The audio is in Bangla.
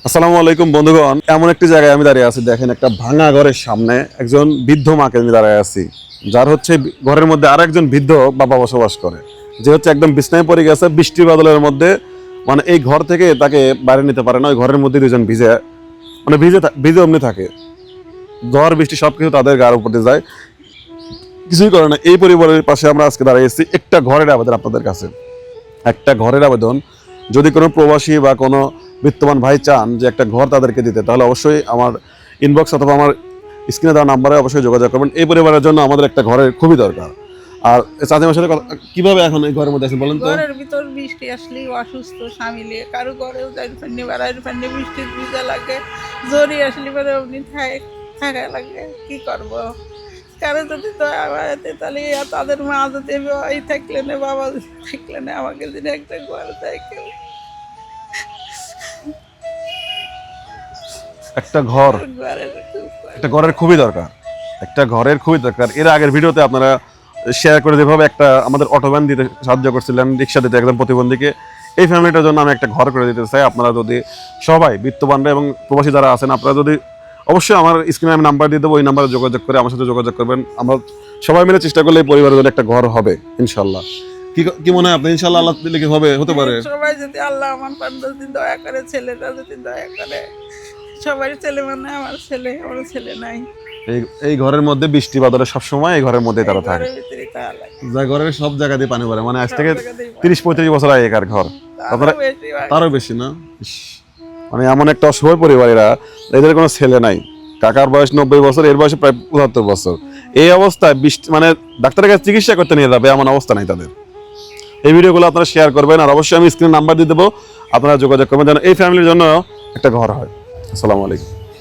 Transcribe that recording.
আসসালামু আলাইকুম বন্ধুগণ, এমন একটি জায়গায় আমি দাঁড়িয়ে আছি। দেখেন, একটা ভাঙা ঘরের সামনে একজন বৃদ্ধ মাকে আমি দাঁড়িয়ে আছি, যার হচ্ছে ঘরের মধ্যে আর একজন বৃদ্ধ বাবা বসবাস করে, যে হচ্ছে একদম বিছনায় পড়ে গেছে বৃষ্টি বাদলের মধ্যে। মানে এই ঘর থেকে তাকে বাইরে নিতে পারে না, ওই ঘরের মধ্যে দুজন ভিজে, মানে ভিজে অমনি থাকে। ঝড় বৃষ্টি সবকিছু তাদের গার উপর দিয়ে যায়, কিছুই করে না। এই পরিবারের পাশে আমরা আজকে দাঁড়িয়েছি। একটা ঘরের আবেদন আপনাদের কাছে, একটা ঘরের আবেদন। যদি কোনো প্রবাসী বা কোনো বিত্তবান ভাই চান যে একটা ঘর তাদেরকে দিতে, তাহলে অবশ্যই আমার ইনবক্স অথবা আমার স্ক্রিনে দেওয়া নাম্বারে অবশ্যই যোগাযোগ করবেন। এই পরিবারের জন্য আমাদের একটা ঘরের খুবই দরকার। আর চাচিমার সাথে কিভাবে এখন এই ঘরের মধ্যে আছেন বলেন তো? ঘরের ভিতর বৃষ্টি আসলেই অসুস্থ স্বামী নিয়ে কারো ঘরেও যাইতে পারিনি, বেড়াইতে পারিনি, বৃষ্টির ভিজা লাগে, জরি আসলে পরে অমনি থাকা লাগে। কি করব? কারো যদি দয়া বাড়াতে, তাহলে তাদের মা যদি এই থাকলে না, বাবা যদি থাকলে না, আমাকে যদি একটা ঘর দেয় কেউ। একটা ঘর, ঘরের একটা ঘরের খুবই দরকার, একটা ঘরের খুবই দরকার। এর আগের ভিডিওতে আপনারা শেয়ার করে যেভাবে একটা আমাদের অটো ভ্যান দিতে সাহায্য করছিলেন, রিক্সা দিতে একদম প্রতিবন্ধীকে, এই ফ্যামিলিটার জন্য আমি একটা ঘর করে দিতে চাই। আপনারা যদি সবাই বিত্তবানরা এবং প্রবাসী যারা আছেন, আপনারা যদি অবশ্যই আমার স্ক্রিনে আমি নাম্বার দিয়ে দেবো, ওই নাম্বারে যোগাযোগ করে আমার সাথে যোগাযোগ করবেন। আমরা সবাই মিলে চেষ্টা করলে এই পরিবারের জন্য একটা ঘর হবে ইনশাল্লাহ। কি মনে হয় আপনি? ইনশাল্লাহ আল্লাহ দিলে কি হবে, হতে পারে। সবাই যদি আল্লাহ আমার পান যদি দয়া করে, ছেলেটা যদি দয়া করে, সবাই ছেলে মানে আমার ছেলে, আমার ছেলে নাই। এই ঘরের মধ্যে বৃষ্টি বাদলে সবসময় এই ঘরের মধ্যে তারা থাকে, ঘরের ভিতরে তাহা লাগে। যা ঘরের সব জায়গা দিয়ে পানি পড়ে। মানে আজ থেকে সব জায়গাতেই পানি। 30-35 বছর আগেকার ঘর, আপনারা বেশি হয়। তারও বেশি না। ইস, মানে এমন একটা অসহায় পরিবার এরা, এদের কোনো ছেলে নাই। কাকার বয়স 90 বছর, এর বয়স প্রায় 75 বছর। এই অবস্থায় মানে ডাক্তারের কাছে চিকিৎসা করতে নিয়ে যাবে এমন অবস্থা নাই তাদের। এই ভিডিওগুলো আপনারা শেয়ার করবেন, আর অবশ্যই আমি স্ক্রিনে নাম্বার দিয়ে দেবো, আপনারা যোগাযোগ করবেন যেন এই ফ্যামিলির জন্য একটা ঘর হয়। আসসালামু আলাইকুম।